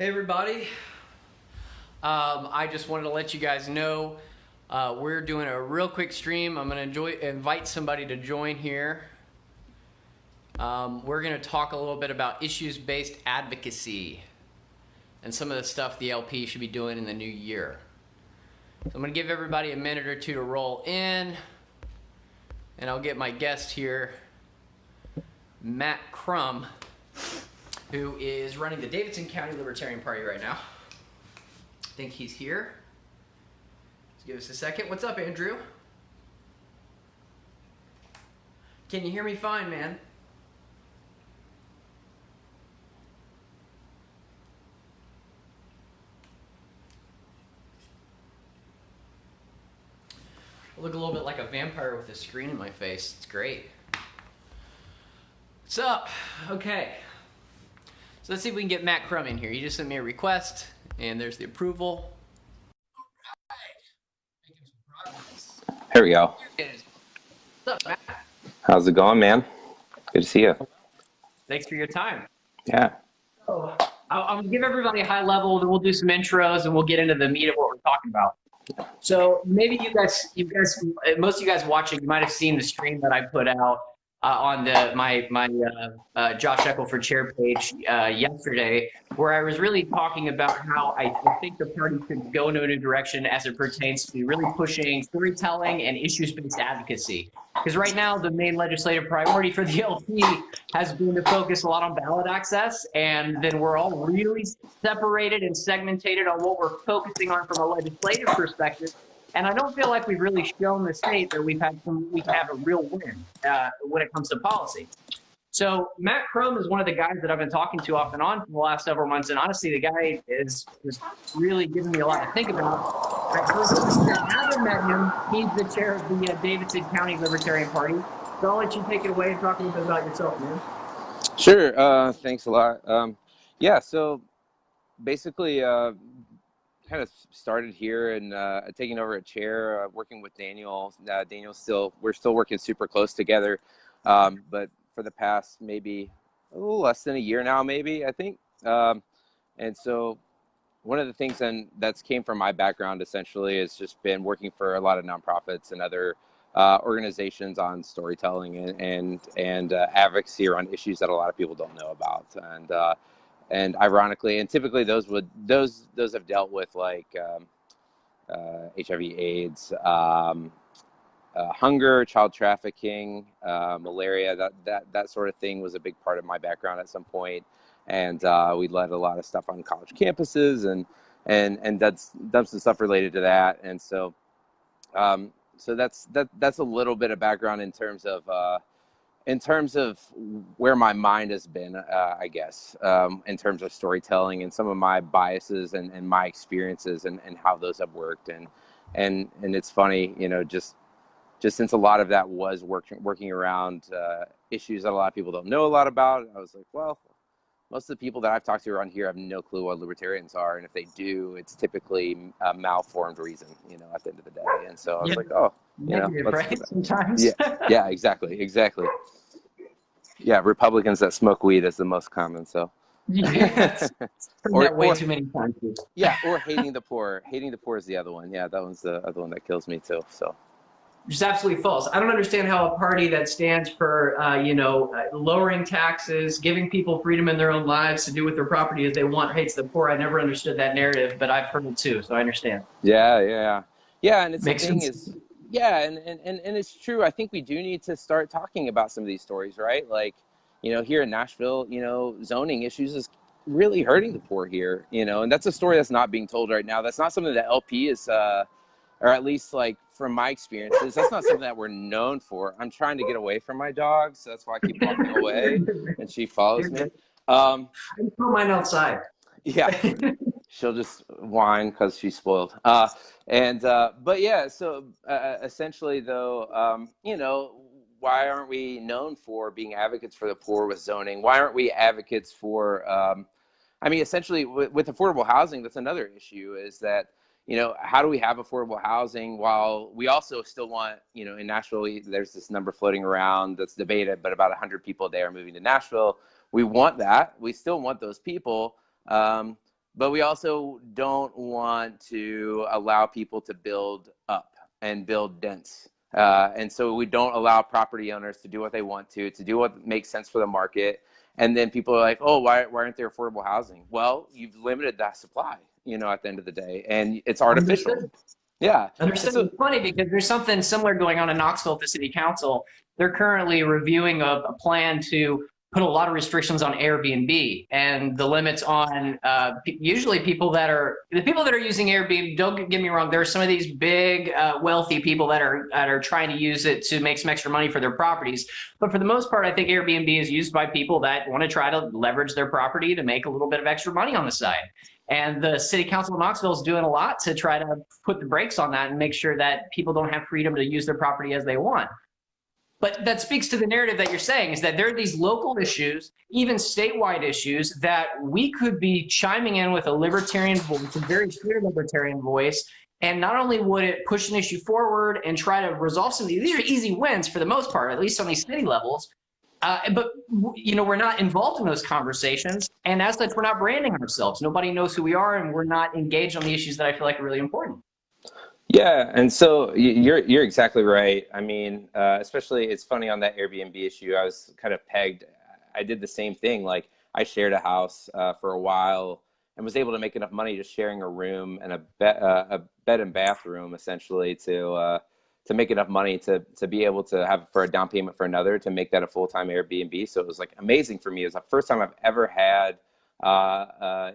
Hey everybody, I just wanted to let you guys know we're doing a real quick stream. I'm going to invite somebody to join here. We're going to talk a little bit about issues-based advocacy and some of the stuff the LP should be doing in the new year. So I'm going to give everybody a minute or two to roll in, and I'll get my guest here, Matt Crum, who is running the Davidson County Libertarian Party right now. I think he's here. Just give us a second. What's up, Andrew? Can you hear me fine, man? I look a little bit like a vampire with a screen in my face. It's great. What's up? Okay. So let's see if we can get Matt Crum in here. He just sent me a request, and there's the approval. Here we go. What's up, Matt? How's it going, man? Good to see you. Thanks for your time. Yeah. So, I'll give everybody a high level, then we'll do some intros, and we'll get into the meat of what we're talking about. So maybe you guys, most of you guys watching, you might have seen the stream that I put out on my Josh Eckel for Chair page yesterday, where I was really talking about how I think the party could go in a new direction as it pertains to really pushing storytelling and issues-based advocacy. Because right now, the main legislative priority for the LP has been to focus a lot on ballot access, and then we're all really separated and segmented on what we're focusing on from a legislative perspective. And I don't feel like we've really shown the state that we can have a real win when it comes to policy. So Matt Crum is one of the guys that I've been talking to off and on for the last several months, and honestly, the guy is really giving me a lot to think about. I haven't met him. He's the chair of the Davidson County Libertarian Party. So I'll let you take it away and talk a little bit about yourself, man. Sure. Thanks a lot. Yeah. So basically, kind of started here and taking over a chair, working with Daniel. We're still working super close together, but for the past maybe a little less than a year now, maybe I think. And so one of the things that's came from my background essentially has just been working for a lot of nonprofits and other organizations on storytelling and advocacy around issues that a lot of people don't know about. And ironically, and typically those have dealt with like HIV/AIDS, hunger, child trafficking, malaria. That sort of thing was a big part of my background at some point. And we led a lot of stuff on college campuses and done some stuff related to that. And so so that's a little bit of background in terms of where my mind has been, I guess, in terms of storytelling and some of my biases and my experiences and how those have worked. And it's funny, you know, just since a lot of that was working around issues that a lot of people don't know a lot about, I was like, well, most of the people that I've talked to around here have no clue what libertarians are. And if they do, it's typically a malformed reason, you know, at the end of the day. And so I was like, oh, you know, right? Sometimes. Yeah, exactly. Yeah, Republicans that smoke weed is the most common. So Yes. Or way too many times. Yeah, or hating the poor. Hating the poor is the other one. Yeah, that one's the other one that kills me too. So just absolutely false. I don't understand how a party that stands for lowering taxes, giving people freedom in their own lives to do with their property as they want, hates the poor. I never understood that narrative, but I've heard it too, so I understand. Yeah, and it's Makes the thing sense. is, yeah, and it's true. I think we do need to start talking about some of these stories, right? Like, you know, here in Nashville, you know, zoning issues is really hurting the poor here, you know, and that's a story that's not being told right now. That's not something that LP is, or at least like from my experiences, that's not something that we're known for. I'm trying to get away from my dog, so that's why I keep walking away, and she follows me. I throw mine outside. Yeah. She'll just whine because she's spoiled. But yeah, so essentially though, you know, why aren't we known for being advocates for the poor with zoning? Why aren't we advocates for, I mean, essentially with affordable housing, that's another issue is that, you know, how do we have affordable housing while we also still want, you know, in Nashville, there's this number floating around that's debated, but about 100 people a day are moving to Nashville. We want that. We still want those people. but we also don't want to allow people to build up and build dense. And so we don't allow property owners to do what they want to do what makes sense for the market. And then people are like, oh, why aren't there affordable housing? Well, you've limited that supply, you know, at the end of the day, and it's artificial. Understood. Yeah. Understood. So, It's funny because there's something similar going on in Knoxville at the city council. They're currently reviewing a plan to put a lot of restrictions on Airbnb and the limits on usually the people that are using Airbnb. Don't get me wrong. There are some of these big wealthy people that are trying to use it to make some extra money for their properties. But for the most part, I think Airbnb is used by people that want to try to leverage their property to make a little bit of extra money on the side. And the city council of Knoxville is doing a lot to try to put the brakes on that and make sure that people don't have freedom to use their property as they want. But that speaks to the narrative that you're saying, is that there are these local issues, even statewide issues, that we could be chiming in with a libertarian voice, a very clear libertarian voice. And not only would it push an issue forward and try to resolve some of these are easy wins for the most part, at least on these city levels. But you know, we're not involved in those conversations, and as such, we're not branding ourselves. Nobody knows who we are, and we're not engaged on the issues that I feel like are really important. yeah, and so you're exactly right. I mean, especially it's funny on that Airbnb issue. I was kind of pegged. I did the same thing. Like I shared a house for a while and was able to make enough money just sharing a room and a bed and bathroom essentially to make enough money to be able to have for a down payment for another to make that a full-time Airbnb. So it was like amazing for me. It was the first time I've ever had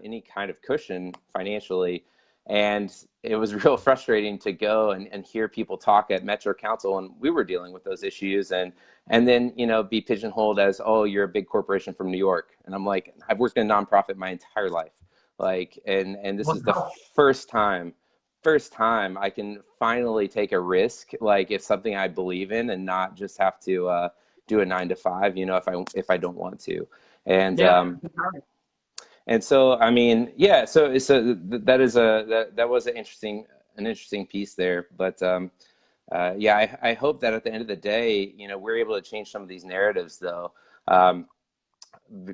any kind of cushion financially. And it was real frustrating to go and hear people talk at Metro Council, and we were dealing with those issues, and then, you know, be pigeonholed as, oh, you're a big corporation from New York. And I'm like, I've worked in a nonprofit my entire life. Like, and this is the first time I can finally take a risk, like if something I believe in, and not just have to do a 9 to 5, you know, if I don't want to. And Yeah. and so, I mean, yeah, so that was an interesting piece there. But yeah, I hope that at the end of the day, you know, we're able to change some of these narratives, though.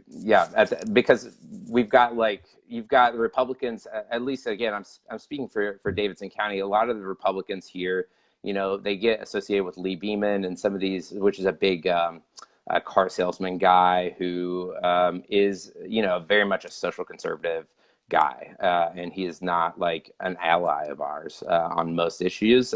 Yeah, because you've got the Republicans, at least again, I'm speaking for Davidson County. A lot of the Republicans here, you know, they get associated with Lee Beeman and some of these, which is a big car salesman guy who is, you know, very much a social conservative guy, and he is not like an ally of ours on most issues,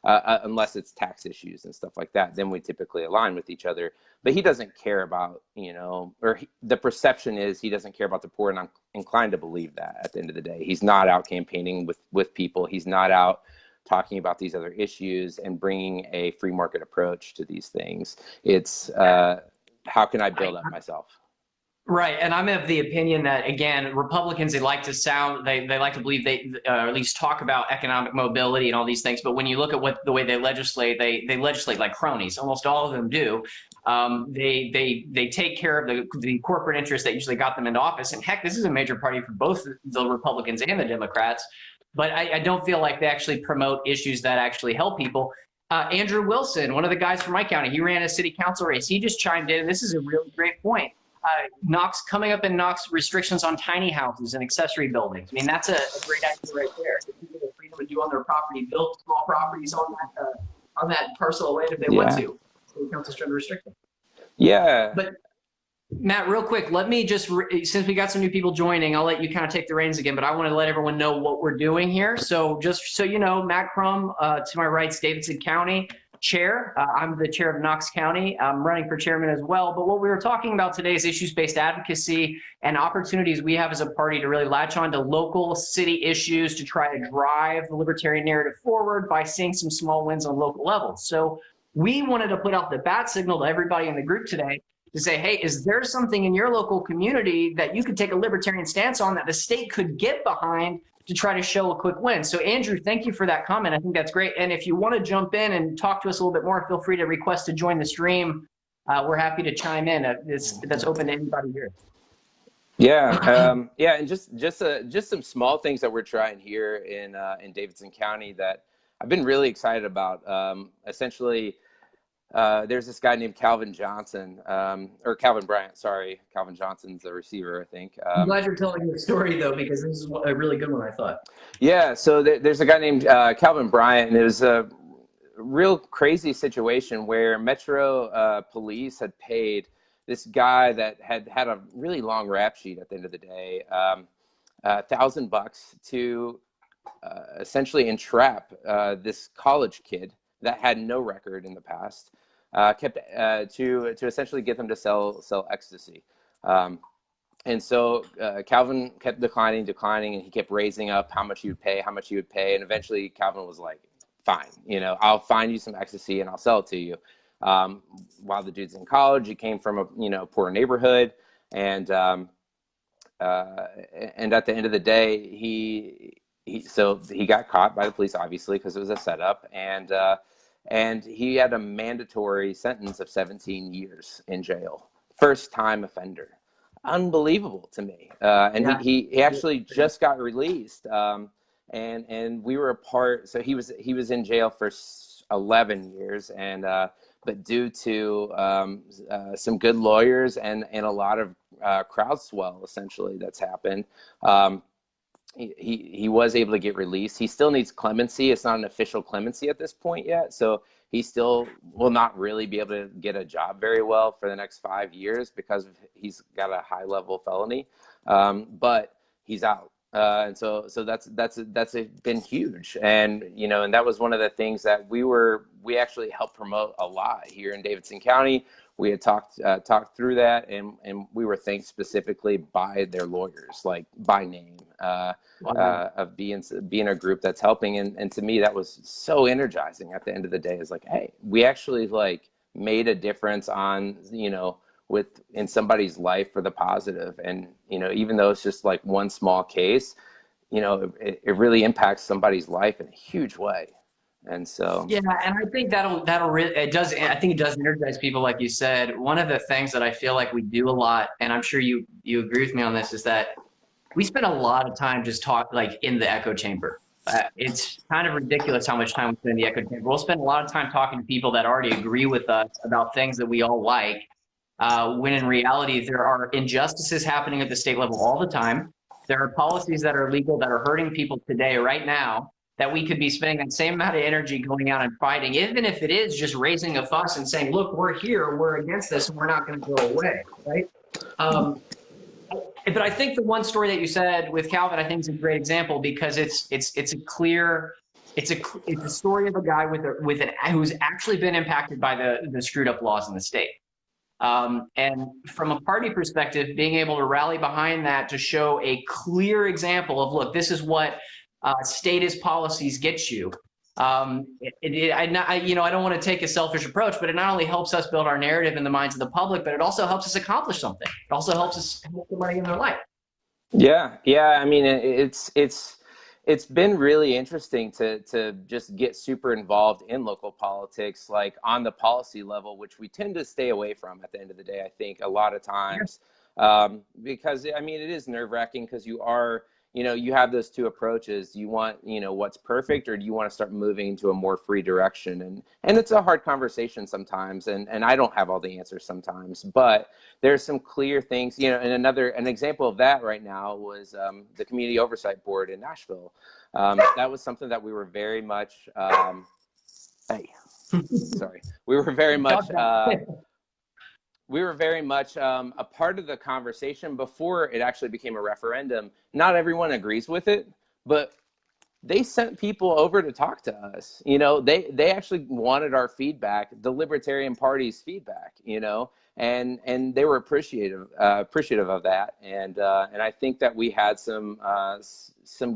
unless it's tax issues and stuff like that. Then we typically align with each other. But he doesn't care about, you know, the perception is he doesn't care about the poor, and I'm inclined to believe that at the end of the day. He's not out campaigning with people. He's not out talking about these other issues and bringing a free market approach to these things. It's how can I build up myself? Right, and I'm of the opinion that, again, Republicans, they like to believe they at least talk about economic mobility and all these things, but when you look at the way they legislate, they legislate like cronies. Almost all of them do. They take care of the corporate interests that usually got them into office. And heck, this is a major party for both the Republicans and the Democrats, but I don't feel like they actually promote issues that actually help people. Andrew Wilson, one of the guys from my county, he ran a city council race. He just chimed in, and this is a really great point. Coming up in Knox, restrictions on tiny houses and accessory buildings. I mean, that's a great idea right there. If people have freedom to do on their property, build small properties on that parcel of land if they want to. So the council's trying to restrict them. Yeah. But Matt, real quick, let me just, since we got some new people joining, I'll let you kind of take the reins again, but I want to let everyone know what we're doing here. So just so you know, Matt Crum, to my right is Davidson County Chair. I'm the chair of Knox County. I'm running for chairman as well. But what we were talking about today is issues-based advocacy and opportunities we have as a party to really latch on to local city issues to try to drive the libertarian narrative forward by seeing some small wins on local levels. So we wanted to put out the bat signal to everybody in the group today to say, hey, is there something in your local community that you could take a libertarian stance on that the state could get behind to try to show a quick win? So Andrew, thank you for that comment. I think that's great. And if you want to jump in and talk to us a little bit more, feel free to request to join the stream. We're happy to chime in. That's open to anybody here. Yeah, yeah, and just some small things that we're trying here in Davidson County that I've been really excited about. Essentially, there's this guy named Calvin Johnson, or Calvin Bryant, sorry. Calvin Johnson's the receiver, I think. I'm glad you're telling the story, though, because this is a really good one, I thought. Yeah, so there's a guy named Calvin Bryant, and it was a real crazy situation where Metro police had paid this guy that had a really long rap sheet at the end of the day, $1,000 to essentially entrap this college kid that had no record in the past, to essentially get them to sell ecstasy. And so Calvin kept declining, and he kept raising up how much he would pay, and eventually Calvin was like, fine, I'll find you some ecstasy and I'll sell it to you. While the dude's in college, he came from a poor neighborhood, and at the end of the day, he got caught by the police, obviously, because it was a setup, and he had a mandatory sentence of 17 years in jail, first time offender. Unbelievable to me. And yeah. he actually just got released. And we were a part, so he was in jail for 11 years, and but due to some good lawyers and a lot of crowd swell, essentially, that's happened, he was able to get released. He still needs clemency. It's not an official clemency at this point yet, so he still will not really be able to get a job very well for the next 5 years because he's got a high level felony, but he's out. And so that's been huge, and and that was one of the things that we actually helped promote a lot here in Davidson County. We had talked through that, and we were thanked specifically by their lawyers, like by name, of being a group that's helping, and to me that was so energizing. At the end of the day, it's like, hey, we actually like made a difference on in somebody's life for the positive. And even though it's just like one small case, it really impacts somebody's life in a huge way. And so yeah, and I think that'll really, it does energize people, like you said. One of the things that I feel like we do a lot, and I'm sure you agree with me on this, is that we spend a lot of time just in the echo chamber. It's kind of ridiculous how much time we spend in the echo chamber. We'll spend a lot of time talking to people that already agree with us about things that we all like, when in reality there are injustices happening at the state level all the time. There are policies that are legal that are hurting people today, right now, that we could be spending that same amount of energy going out and fighting, even if it is just raising a fuss and saying, look, we're here, we're against this, and we're not going to go away, right? But I think the one story that you said with Calvin, I think is a great example, because it's a story of a guy who's actually been impacted by the screwed up laws in the state. And from a party perspective, being able to rally behind that to show a clear example of, look, this is what statist policies get you. I don't want to take a selfish approach, but it not only helps us build our narrative in the minds of the public, but it also helps us accomplish something. It also helps us help somebody in their life. Yeah. I mean, it's been really interesting to just get super involved in local politics, like on the policy level, which we tend to stay away from at the end of the day, I think, a lot of times, because I mean, it is nerve-wracking, because you have those two approaches. You want, what's perfect, or do you want to start moving into a more free direction? And it's a hard conversation sometimes, and I don't have all the answers sometimes, but there's some clear things, and an example of that right now was the Community Oversight Board in Nashville. That was something that we were very much, we were very much a part of the conversation before it actually became a referendum. Not everyone agrees with it, but they sent people over to talk to us. They actually wanted our feedback, the Libertarian Party's feedback, and they were appreciative of that. And I think that we had some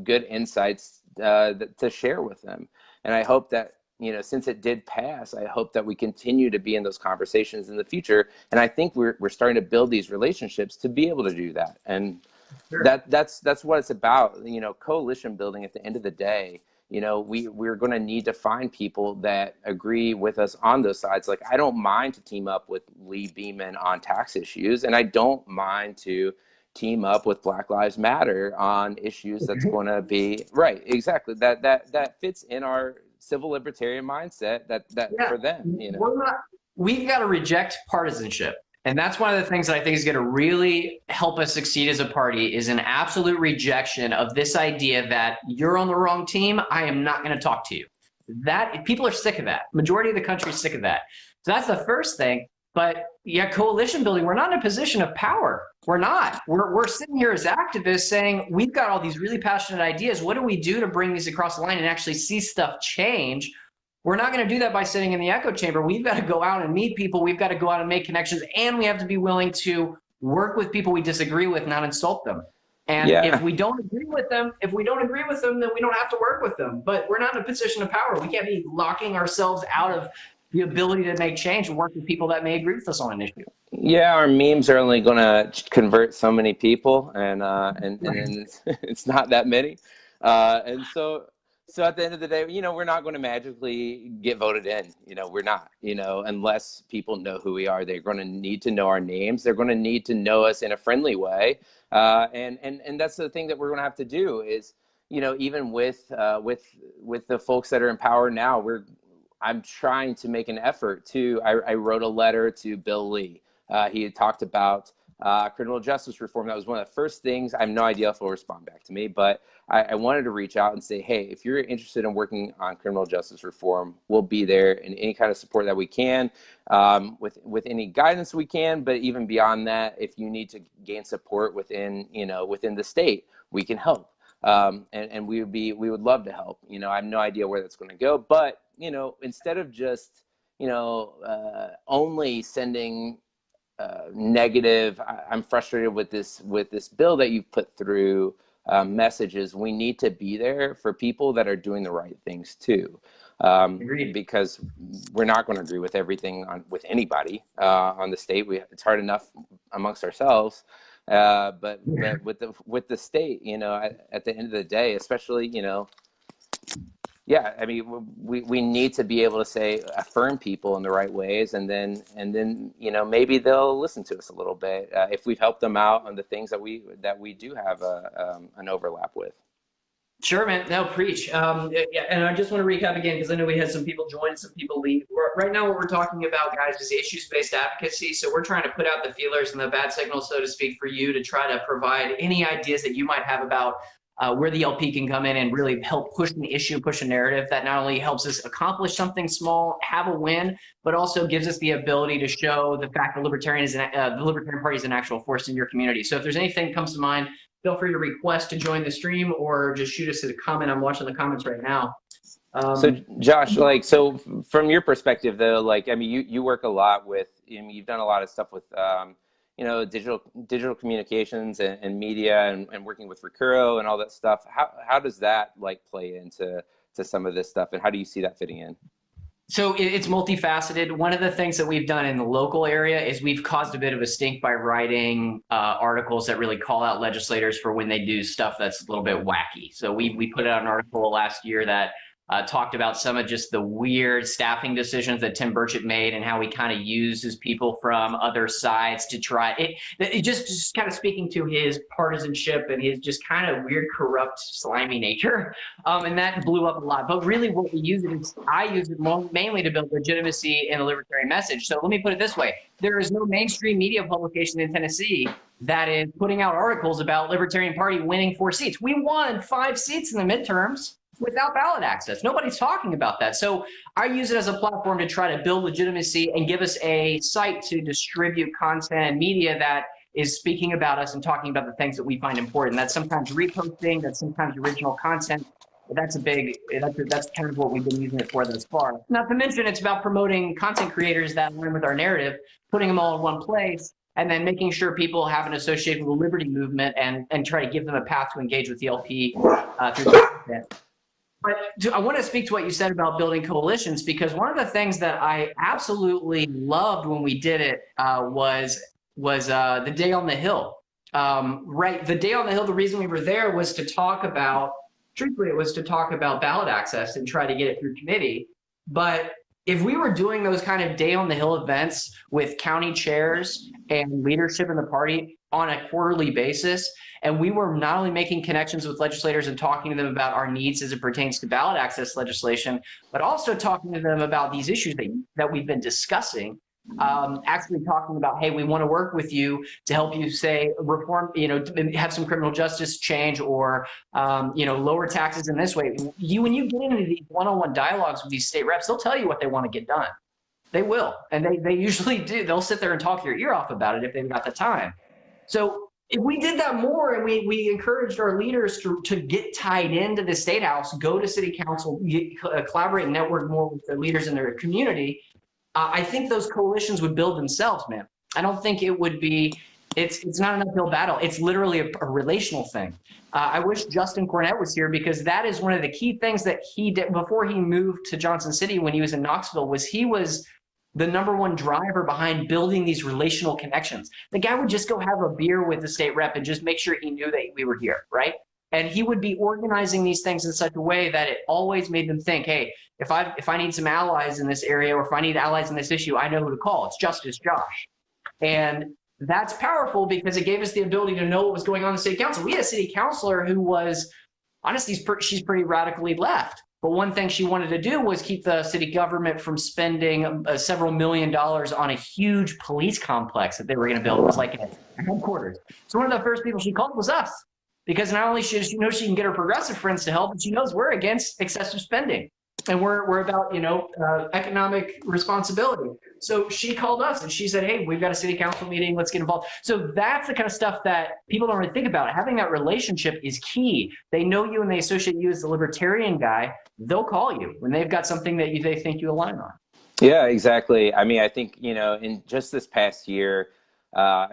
good insights to share with them. And I hope that, since it did pass, I hope that we continue to be in those conversations in the future. And I think we're starting to build these relationships to be able to do that. And sure. That's what it's about, coalition building. At the end of the day, we're going to need to find people that agree with us on those sides. Like, I don't mind to team up with Lee Beeman on tax issues, and I don't mind to team up with Black Lives Matter on issues that's going to be right. Exactly. That fits in our civil libertarian mindset that for them, we've got to reject partisanship. And that's one of the things that I think is going to really help us succeed as a party is an absolute rejection of this idea that you're on the wrong team. I am not going to talk to you. That people are sick of that. Majority of the country is sick of that. So that's the first thing. But yeah, coalition building, we're not in a position of power. We're not. We're sitting here as activists saying, we've got all these really passionate ideas. What do we do to bring these across the line and actually see stuff change? We're not going to do that by sitting in the echo chamber. We've got to go out and meet people. We've got to go out and make connections. And we have to be willing to work with people we disagree with, not insult them. And if we don't agree with them, then we don't have to work with them. But we're not in a position of power. We can't be locking ourselves out of the ability to make change and work with people that may agree with us on an issue. Yeah, our memes are only going to convert so many people, and it's not that many. And so at the end of the day, we're not going to magically get voted in. We're not, unless people know who we are. They're going to need to know our names. They're going to need to know us in a friendly way. And that's the thing that we're going to have to do is, even with the folks that are in power now, I'm trying to make an effort to, I wrote a letter to Bill Lee. He had talked about criminal justice reform. That was one of the first things. I have no idea if he'll respond back to me, but I wanted to reach out and say, hey, if you're interested in working on criminal justice reform, we'll be there in any kind of support that we can, with any guidance we can. But even beyond that, if you need to gain support within the state, we can help. And we would love to help. I have no idea where that's going to go, but instead of just only sending negative, I'm frustrated with this bill that you've put through messages, we need to be there for people that are doing the right things too. Because we're not going to agree with everything with anybody on the state. It's hard enough amongst ourselves. But with the state, at the end of the day, especially, I mean, we need to be able to say, affirm people in the right ways, and then maybe they'll listen to us a little bit if we've helped them out on the things that we do have an overlap with. Sure, man. No, preach. And I just want to recap again, because I know we had some people join, some people leave. Right now, what we're talking about, guys, is issues-based advocacy. So we're trying to put out the feelers and the bad signals, so to speak, for you to try to provide any ideas that you might have about where the LP can come in and really help push an issue, push a narrative that not only helps us accomplish something small, have a win, but also gives us the ability to show the fact that the Libertarian Party is an actual force in your community. So if there's anything that comes to mind, feel free to request to join the stream or just shoot us a comment. I'm watching the comments right now. So Josh, so from your perspective though, I mean, you work a lot with, you've done a lot of stuff with, digital communications and media and working with Recuro and all that stuff. How does that play into some of this stuff, and how do you see that fitting in? So it's multifaceted. One of the things that we've done in the local area is we've caused a bit of a stink by writing articles that really call out legislators for when they do stuff that's a little bit wacky. So we put out an article last year that talked about some of just the weird staffing decisions that Tim Burchett made and how he kind of uses people from other sides to try it just kind of speaking to his partisanship and his just kind of weird, corrupt, slimy nature. And that blew up a lot. But really what we use it is, I use it mainly to build legitimacy in the libertarian message. So let me put it this way. There is no mainstream media publication in Tennessee that is putting out articles about Libertarian Party winning 4 seats. We won 5 seats in the midterms without ballot access. Nobody's talking about that. So I use it as a platform to try to build legitimacy and give us a site to distribute content and media that is speaking about us and talking about the things that we find important. That's sometimes reposting, that's sometimes original content. That's kind of what we've been using it for thus far. Not to mention, it's about promoting content creators that align with our narrative, putting them all in one place, and then making sure people have an association with the liberty movement and try to give them a path to engage with the LP through content. But I want to speak to what you said about building coalitions, because one of the things that I absolutely loved when we did it was the Day on the Hill. Right, the Day on the Hill, the reason we were there was to talk about, truthfully, it was to talk about ballot access and try to get it through committee. But if we were doing those kind of day on the hill events with county chairs and leadership in the party on a quarterly basis, and we were not only making connections with legislators and talking to them about our needs as it pertains to ballot access legislation, but also talking to them about these issues that we've been discussing, actually talking about, hey, we want to work with you to help you say reform, have some criminal justice change, or lower taxes in this way. When you get into these one-on-one dialogues with these state reps, they'll tell you what they want to get done. They will, and they usually do. They'll sit there and talk your ear off about it if they've got the time. So if we did that more, and we encouraged our leaders to get tied into the state house, go to city council, collaborate and network more with the leaders in their community, I think those coalitions would build themselves, man. I don't think it would be, it's not an uphill battle. It's literally a relational thing. I wish Justin Cornett was here, because that is one of the key things that he did before he moved to Johnson City when he was in Knoxville. Was he was the #1 driver behind building these relational connections. The guy would just go have a beer with the state rep and just make sure he knew that we were here, right? And he would be organizing these things in such a way that it always made them think, hey, if I need some allies in this area, or if I need allies in this issue, I know who to call. It's Justice Josh. And that's powerful, because it gave us the ability to know what was going on in the city council. We had a city councilor who was, honestly, she's pretty radically left. But one thing she wanted to do was keep the city government from spending several $1 million on a huge police complex that they were going to build. It was like a headquarters. So one of the first people she called was us, because not only does she know she can get her progressive friends to help, but she knows we're against excessive spending, and we're about economic responsibility. So she called us and she said, hey, we've got a city council meeting, let's get involved. So that's the kind of stuff that people don't really think about. Having that relationship is key. They know you and they associate you as the libertarian guy. They'll call you when they've got something that they think you align on. Yeah, exactly. I mean, I think, in just this past year,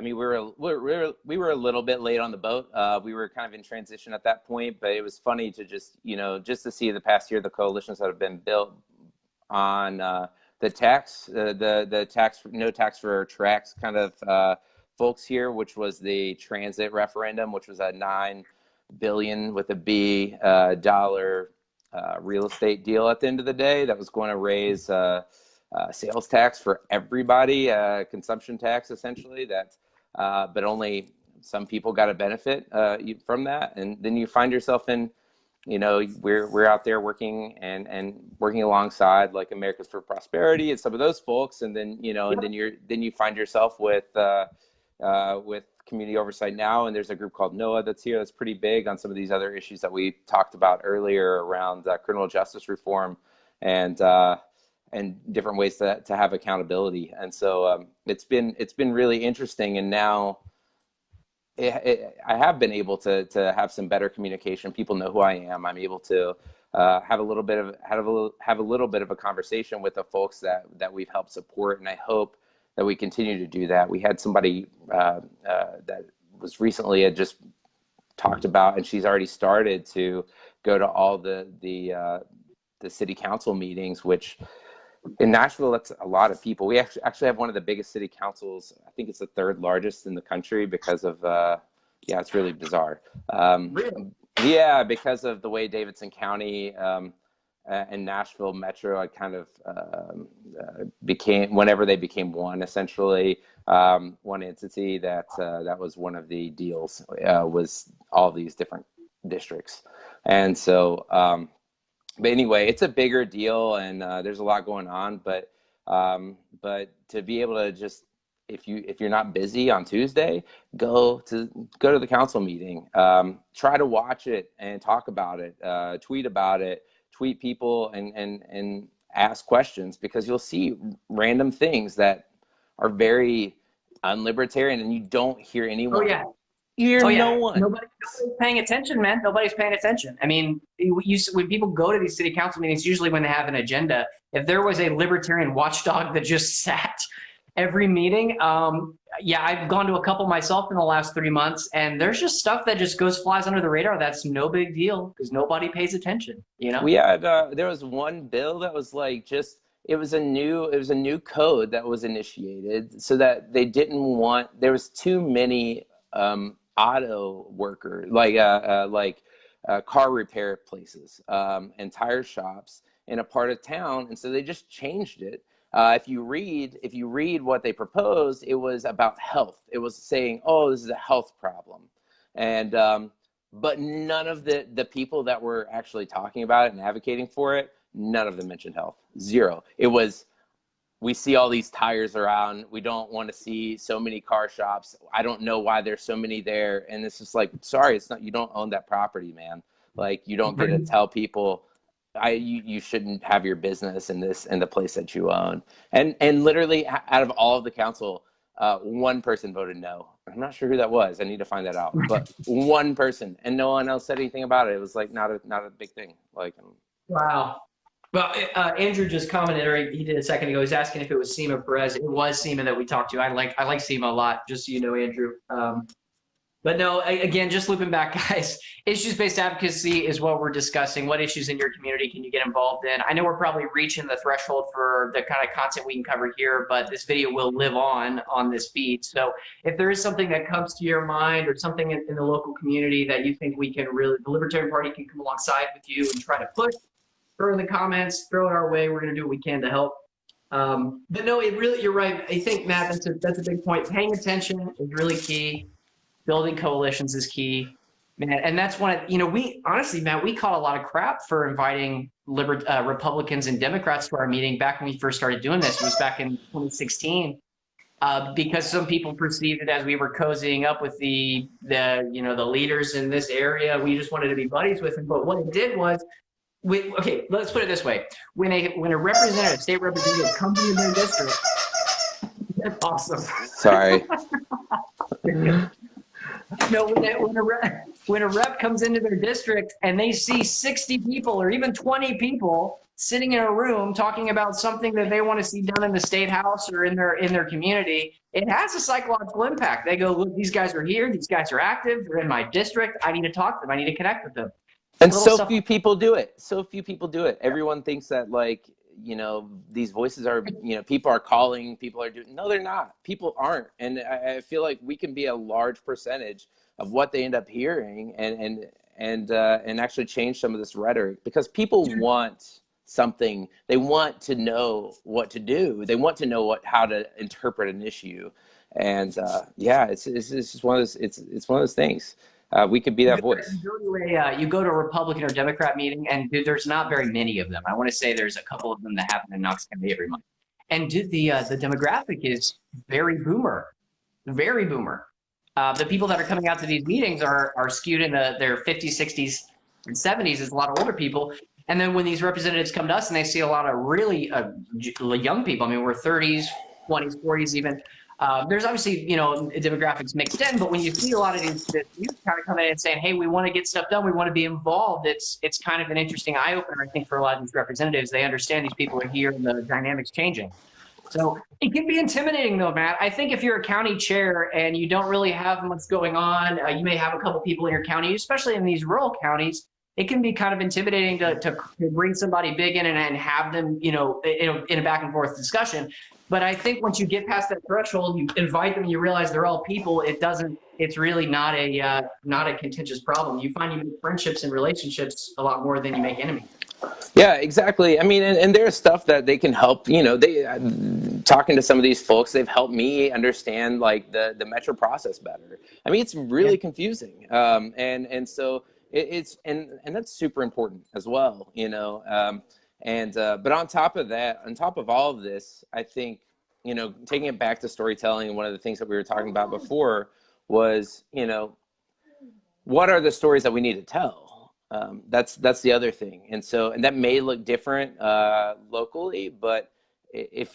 we were a little bit late on the boat. We were kind of in transition at that point, but it was funny to just to see the past year, the coalitions that have been built on the tax, the tax, no tax for tracks kind of folks here, which was the transit referendum, which was a $9 billion with a B dollar real estate deal at the end of the day that was going to raise sales tax for everybody, consumption tax essentially. But only some people got a benefit from that, and then you find yourself in, we're out there working and working alongside like Americans for Prosperity and some of those folks, and then then you find yourself with Community Oversight Now, and there's a group called NOAA that's here that's pretty big on some of these other issues that we talked about earlier around criminal justice reform and different ways to have accountability. And so it's been really interesting. And now I have been able to have some better communication. People know who I am. I'm able to have a little bit of a conversation with the folks that we've helped support, and I hope that we continue to do that. We had somebody that was recently had just talked about, and she's already started to go to all the city council meetings, which in Nashville, that's a lot of people. We actually have one of the biggest city councils. I think it's the 3rd largest in the country because of, it's really bizarre. Really? Yeah, because of the way Davidson County and Nashville Metro kind of became, whenever they became one, essentially, one entity, that was one of the deals, was all these different districts. And so, but anyway, it's a bigger deal, and there's a lot going on. But to be able to just, if you're not busy on Tuesday, go to the council meeting. Try to watch it and talk about it. Tweet about it. Tweet people and ask questions, because you'll see random things that are very unlibertarian, and you don't hear anyone. Oh yeah. No one. Nobody's paying attention, man. Nobody's paying attention. I mean, when people go to these city council meetings, usually when they have an agenda, if there was a libertarian watchdog that just sat every meeting, I've gone to a couple myself in the last 3 months, and there's just stuff that just flies under the radar. That's no big deal because nobody pays attention. We had there was one bill that was like it was a new code that was initiated so that they didn't want, there was too many auto workers, like car repair places and tire shops in a part of town, and so they just changed it. If you read what they proposed, it was about health. It was saying, oh, this is a health problem. And but none of the people that were actually talking about it and advocating for it, none of them mentioned health. Zero. It was, we see all these tires around. We don't want to see so many car shops. I don't know why there's so many there. And it's just like, sorry, it's not, you don't own that property, man. Like, you don't get to tell people, you shouldn't have your business in the place that you own. And literally out of all of the council, one person voted no. I'm not sure who that was. I need to find that out. But one person, and no one else said anything about it. It was like not a big thing. Like, wow. Well, Andrew just commented, or he did a second ago. He's asking if it was Seema Perez. It was Seema that we talked to. I like Seema a lot, just so you know, Andrew. But no, again, just looping back, guys, issues-based advocacy is what we're discussing. What issues in your community can you get involved in? I know we're probably reaching the threshold for the kind of content we can cover here, but this video will live on this feed. So if there is something that comes to your mind or something in the local community that you think we can really, the Libertarian Party can come alongside with you and try to push, throw in the comments, throw it our way. We're going to do what we can to help. But no, it really, you're right. I think, Matt, that's a big point. Paying attention is really key. Building coalitions is key, man. And that's one of, we honestly, Matt, we caught a lot of crap for inviting Republicans and Democrats to our meeting back when we first started doing this. It was back in 2016, because some people perceived it as we were cozying up with the leaders in this area. We just wanted to be buddies with them. But what it did was, okay, let's put it this way: when a representative, state representative, comes into their district, that's awesome. Sorry. No, when a rep comes into their district and they see 60 people or even 20 people sitting in a room talking about something that they want to see done in the state house or in their community, it has a psychological impact. They go, look, these guys are here, these guys are active, they're in my district, I need to talk to them, I need to connect with them. And so few people do it. So few people do it. Everyone thinks that, like, these voices are, people are calling, people are doing, no, they're not. People aren't. And I feel like we can be a large percentage of what they end up hearing and actually change some of this rhetoric, because people want something. They want to know what to do. They want to know how to interpret an issue. And it's just one of those, it's one of those things. We could be that voice. You go to a Republican or Democrat meeting, and dude, there's not very many of them. I want to say there's a couple of them that happen in Knox County every month. And dude, the demographic is very boomer, very boomer. The people that are coming out to these meetings are skewed in their 50s, 60s, and 70s. There's a lot of older people. And then when these representatives come to us and they see a lot of really young people, I mean, we're 30s, 20s, 40s even. There's obviously, demographics mixed in, but when you see a lot of these youth kind of coming in and saying, hey, we want to get stuff done, we want to be involved, it's kind of an interesting eye-opener, I think, for a lot of these representatives. They understand these people are here and the dynamics changing. So it can be intimidating, though, Matt. I think if you're a county chair and you don't really have what's going on, you may have a couple people in your county, especially in these rural counties, it can be kind of intimidating to bring somebody big in and have them, in a back and forth discussion. But I think once you get past that threshold, you invite them, you realize they're all people. It's really not a contentious problem. You find you make friendships and relationships a lot more than you make enemies. Yeah, exactly. I mean, and there's stuff that they can help, they talking to some of these folks, they've helped me understand, like, the Metro process better. I mean, it's really confusing. And so it's that's super important as well, but on top of that, on top of all of this, I think, taking it back to storytelling, one of the things that we were talking about before was, what are the stories that we need to tell? That's the other thing. And that may look different locally, but if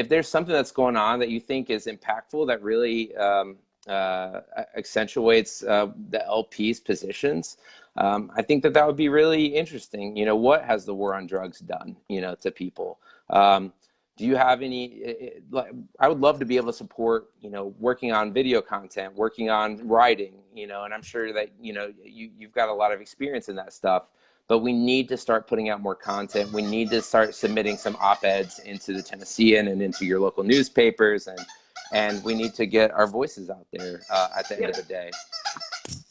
there's something that's going on that you think is impactful, that really accentuates the LP's positions, I think that would be really interesting. What has the war on drugs done, to people? Do you have any, I would love to be able to support, working on video content, working on writing, and I'm sure that, you've got a lot of experience in that stuff, but we need to start putting out more content. We need to start submitting some op-eds into the Tennessean and into your local newspapers, and we need to get our voices out there at the end of the day.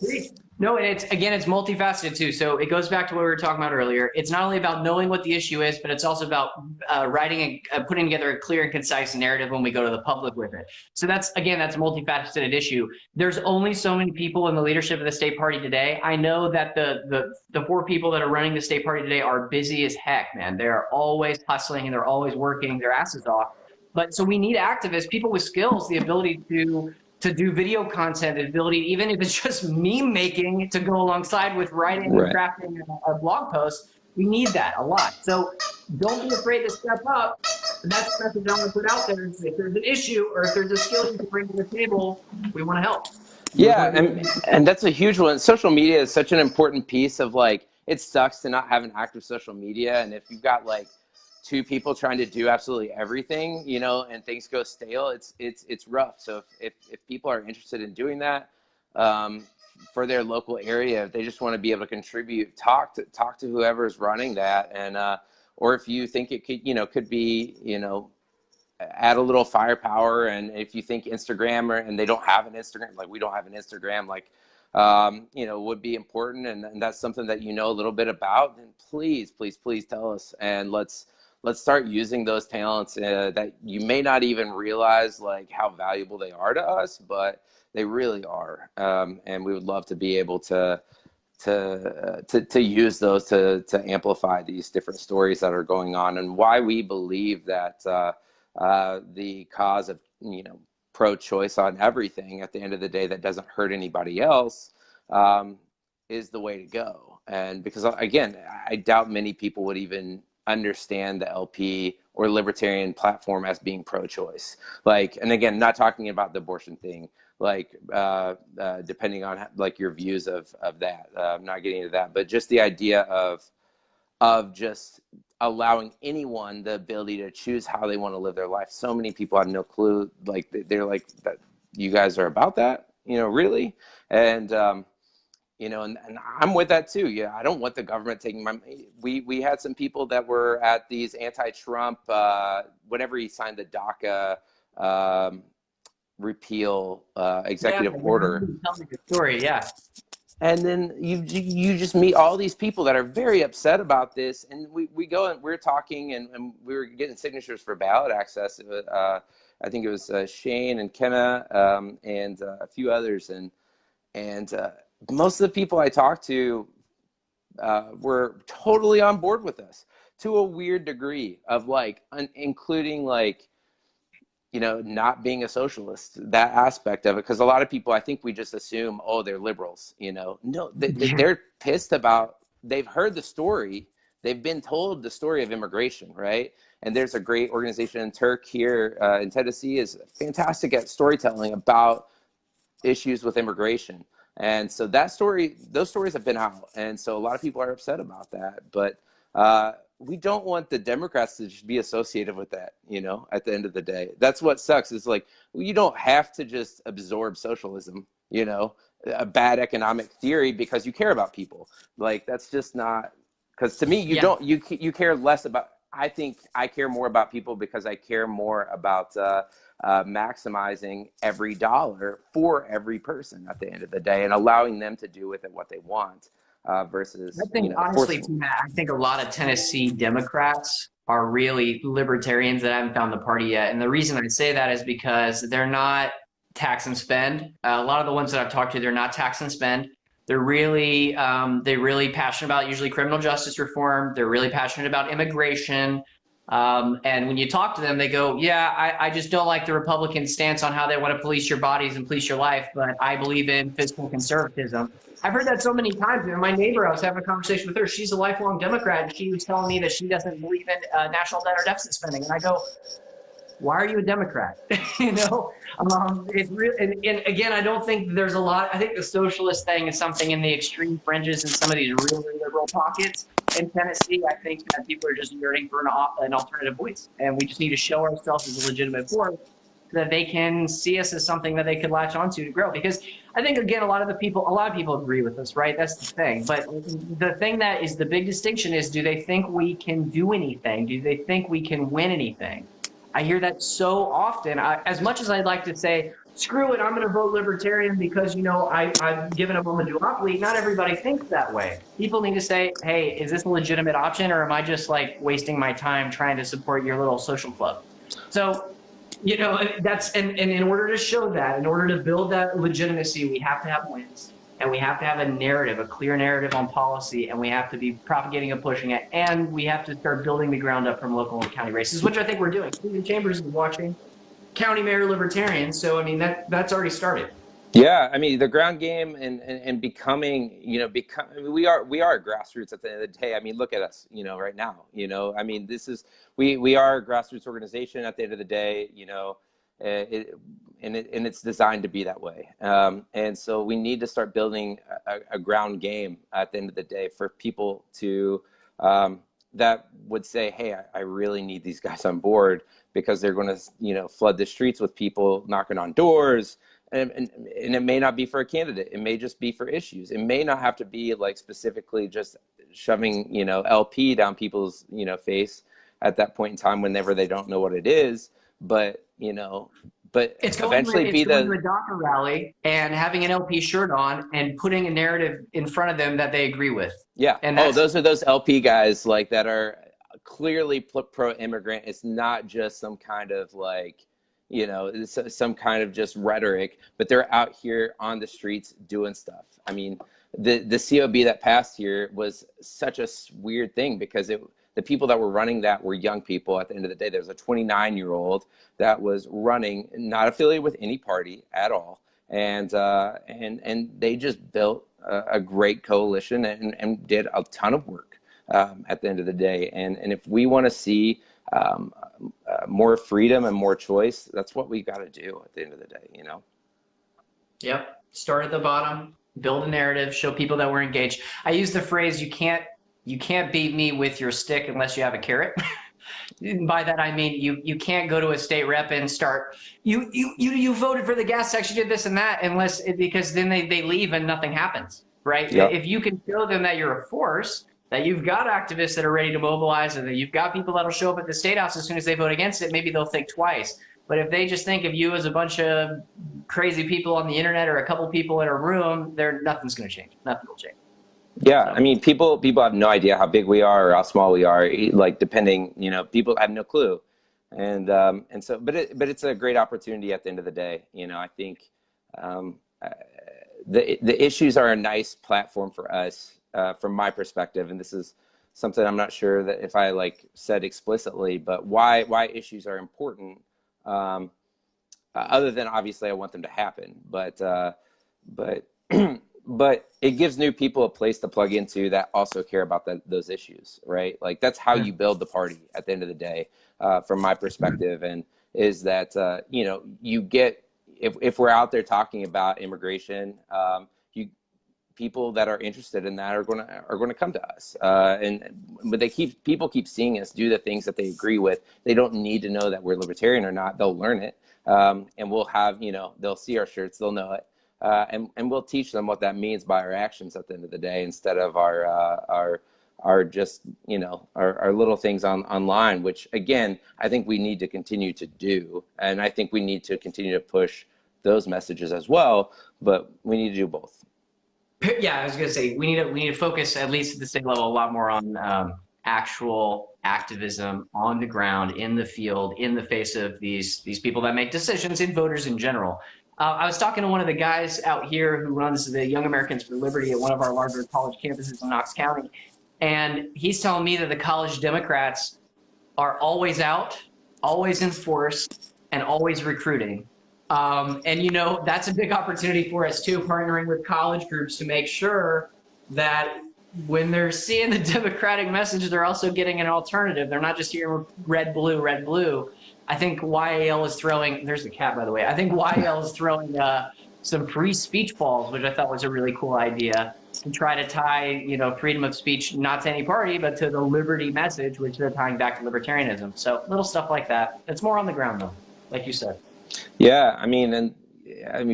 Great. No, and it's again, it's multifaceted too. So it goes back to what we were talking about earlier. It's not only about knowing what the issue is, but it's also about writing and putting together a clear and concise narrative when we go to the public with it. So that's again, that's a multifaceted issue. There's only so many people in the leadership of the state party today. I know that the four people that are running the state party today are busy as heck, man. They're always hustling and they're always working their asses off. But so we need activists, people with skills, the ability to do video content, the ability, even if it's just meme making to go alongside with writing and crafting a blog post. We need that a lot. So don't be afraid to step up. That's the message I want to put out there. If there's an issue or if there's a skill you can bring to the table, we want to help. Yeah, and that's a huge one. Social media is such an important piece of like, it sucks to not have an active social media. And if you've got like two people trying to do absolutely everything, you know, and things go stale, it's rough. So if people are interested in doing that for their local area, if they just want to be able to contribute, talk to whoever's running that, and or if you think it could be, add a little firepower. And if you think Instagram and they don't have an Instagram, like we don't have an Instagram, like would be important, and that's something that a little bit about, then please tell us, and let's start using those talents that you may not even realize like how valuable they are to us, but they really are. And we would love to be able to use those to amplify these different stories that are going on, and why we believe that the cause of pro-choice on everything at the end of the day that doesn't hurt anybody else is the way to go. And because again, I doubt many people would even understand the LP or libertarian platform as being pro-choice. Like, and again, not talking about the abortion thing, like depending on like your views of that, I'm not getting into that, but just the idea of just allowing anyone the ability to choose how they want to live their life. So many people have no clue, like they're like, that you guys are about that, really? And and I'm with that too. Yeah, I don't want the government taking my. We had some people that were at these anti-Trump whenever he signed the DACA repeal executive order. Tell me the story, yeah. And then you just meet all these people that are very upset about this, and we go and we're talking, and we were getting signatures for ballot access. I think it was Shane and Kenna and a few others, and most of the people I talked to were totally on board with us to a weird degree of like, including like, not being a socialist, that aspect of it. Because a lot of people, I think we just assume, oh, they're liberals, no, they're pissed about, they've heard the story. They've been told the story of immigration, right? And there's a great organization in Turk here in Tennessee is fantastic at storytelling about issues with immigration. And so those stories have been out. And so a lot of people are upset about that. But we don't want the Democrats to just be associated with that, at the end of the day. That's what sucks. It's like, you don't have to just absorb socialism, a bad economic theory because you care about people. Like, that's just not, because to me, you care less about, I think I care more about people because I care more about maximizing every dollar for every person at the end of the day and allowing them to do with it what they want versus, I think honestly, Matt, I think a lot of Tennessee Democrats are really libertarians that haven't found the party yet. And the reason I say that is because they're not tax and spend. A lot of the ones that I've talked to, they're not tax and spend. They're really passionate about usually criminal justice reform. They're really passionate about immigration. And when you talk to them, they go, yeah, I just don't like the Republican stance on how they want to police your bodies and police your life, but I believe in fiscal conservatism. I've heard that so many times. My neighbor, I was having a conversation with her. She's a lifelong Democrat, and she was telling me that she doesn't believe in national debt or deficit spending. And I go, why are you a Democrat? It's real. And again, I don't think there's a lot. I think the socialist thing is something in the extreme fringes in some of these really liberal pockets. In Tennessee, I think that people are just yearning for an alternative voice, and we just need to show ourselves as a legitimate force so that they can see us as something that they could latch onto to grow. Because I think, again, a lot of people agree with us, right? That's the thing. But the thing that is the big distinction is, do they think we can do anything? Do they think we can win anything? I hear that so often. As much as I'd like to say, screw it, I'm going to vote libertarian because, I've given them a duopoly, not everybody thinks that way. People need to say, hey, is this a legitimate option, or am I just like wasting my time trying to support your little social club? So, and in order to show that, in order to build that legitimacy, we have to have wins. And we have to have a narrative, a clear narrative on policy, and we have to be propagating and pushing it, and we have to start building the ground up from local and county races, which I think we're doing. Stephen Chambers is watching county mayor libertarian, so I mean that's already started. Yeah, I mean the ground game and becoming, we are grassroots at the end of the day. I mean, look at us, right now. I mean, we are a grassroots organization at the end of the day. And it's designed to be that way. And so we need to start building a ground game at the end of the day for people to that would say, hey, I really need these guys on board, because they're going to, flood the streets with people knocking on doors. And it may not be for a candidate. It may just be for issues. It may not have to be like specifically just shoving, LP down people's, face at that point in time whenever they don't know what it is. But, but it's eventually going to a DACA rally and having an LP shirt on and putting a narrative in front of them that they agree with. Yeah. And those are those LP guys like that are clearly pro-immigrant. It's not just some kind of like, some kind of just rhetoric, but they're out here on the streets doing stuff. I mean, the COB that passed here was such a weird thing, because the people that were running that were young people. At the end of the day, there was a 29-year-old that was running, not affiliated with any party at all. And they just built a great coalition and did a ton of work at the end of the day. And if we want to see more freedom and more choice, that's what we got to do at the end of the day, Yep. Start at the bottom, build a narrative, show people that we're engaged. I use the phrase, you can't beat me with your stick unless you have a carrot. By that I mean you can't go to a state rep and start you voted for the gas tax, you did this and that, because then they leave and nothing happens, right? Yep. If you can show them that you're a force, that you've got activists that are ready to mobilize, and that you've got people that'll show up at the State House as soon as they vote against it, maybe they'll think twice. But if they just think of you as a bunch of crazy people on the internet or a couple people in a room, nothing's going to change. Nothing will change. Yeah, so. I mean, people have no idea how big we are or how small we are. Like, depending, people have no clue, and so, but it's a great opportunity at the end of the day. I think the issues are a nice platform for us. From my perspective, and this is something I'm not sure that if I said explicitly, but why issues are important, other than obviously I want them to happen, but but it gives new people a place to plug into that also care about those issues, right? Like, that's how you build the party at the end of the day, from my perspective, and is that you get, if we're out there talking about immigration, people that are interested in that are going to come to us, but people keep seeing us do the things that they agree with. They don't need to know that we're libertarian or not. They'll learn it, and we'll have they'll see our shirts, they'll know it, and we'll teach them what that means by our actions at the end of the day, instead of our just our little things online, which again I think we need to continue to do, and I think we need to continue to push those messages as well, but we need to do both. Yeah, I was going to say we need to focus, at least at the state level, a lot more on actual activism on the ground, in the field, in the face of these people that make decisions, and voters in general. I was talking to one of the guys out here who runs the Young Americans for Liberty at one of our larger college campuses in Knox County, and he's telling me that the college Democrats are always out, always in force, and always recruiting. And that's a big opportunity for us too, partnering with college groups to make sure that when they're seeing the Democratic message, they're also getting an alternative. They're not just hearing red, blue, red, blue. I think YAL is throwing, there's the cat, by the way. I think YAL is throwing some free speech balls, which I thought was a really cool idea, to try to tie, freedom of speech, not to any party, but to the liberty message, which they're tying back to libertarianism. So little stuff like that. It's more on the ground though, like you said. Yeah, I mean,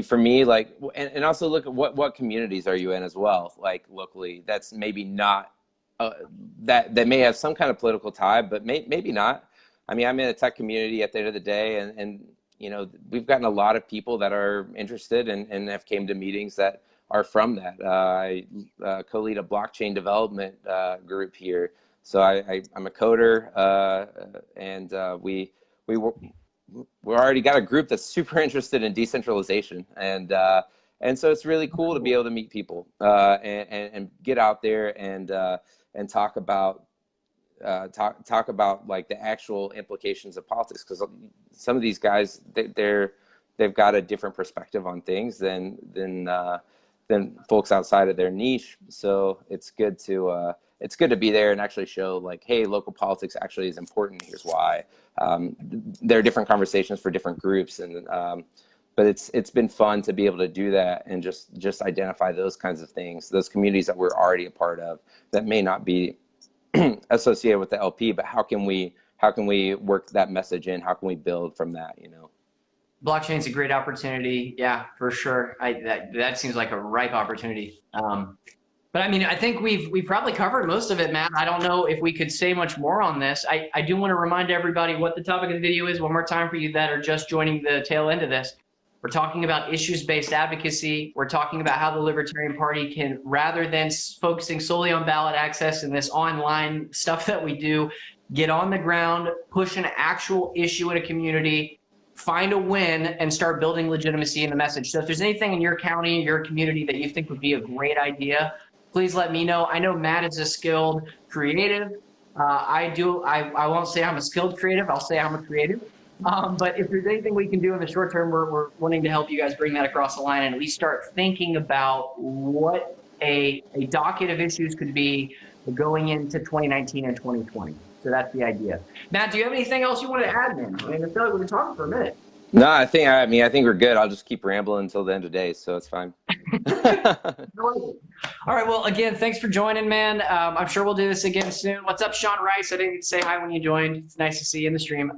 for me, and also look at what communities are you in as well, like locally. That's maybe not that may have some kind of political tie, but maybe not. I mean, I'm in a tech community at the end of the day, and you know, we've gotten a lot of people that are interested and have came to meetings that are from that. I co-lead a blockchain development group here. So I'm a coder, and we already got a group that's super interested in decentralization, and so it's really cool to be able to meet people and get out there and talk about like the actual implications of politics, because some of these guys they've got a different perspective on things than folks outside of their niche. So it's good to be there and actually show like, hey, local politics actually is important. Here's why. There are different conversations for different groups, and but it's been fun to be able to do that and just identify those kinds of things, those communities that we're already a part of that may not be associated with the LP, but how can we work that message in? How can we build from that? You know, blockchain's a great opportunity. Yeah, for sure. That seems like a ripe opportunity. But I mean, I think we've probably covered most of it, Matt. I don't know if we could say much more on this. I do want to remind everybody what the topic of the video is one more time for you that are just joining the tail end of this. We're talking about issues-based advocacy. We're talking about how the Libertarian Party can, rather than focusing solely on ballot access and this online stuff that we do, get on the ground, push an actual issue in a community, find a win, and start building legitimacy in the message. So if there's anything in your county, your community that you think would be a great idea, please let me know. I know Matt is a skilled creative. I won't say I'm a skilled creative. I'll say I'm a creative. But if there's anything we can do in the short term, we're wanting to help you guys bring that across the line and at least start thinking about what a docket of issues could be going into 2019 and 2020. So that's the idea. Matt, do you have anything else you want to add, man? I mean, I feel like we've been talking for a minute. No, I think we're good. I'll just keep rambling until the end of the day, so it's fine. All right. Well, again, thanks for joining, man. I'm sure we'll do this again soon. What's up, Sean Rice? I didn't say hi when you joined. It's nice to see you in the stream.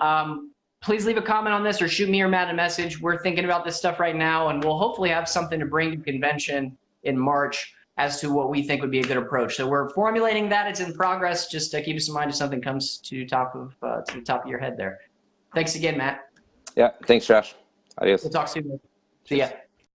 Please leave a comment on this or shoot me or Matt a message. We're thinking about this stuff right now, and we'll hopefully have something to bring to convention in March as to what we think would be a good approach. So we're formulating that. It's in progress. Just keep us in mind if something comes to the top of your head there. Thanks again, Matt. Yeah. Thanks, Josh. Adios. We'll talk soon. See ya.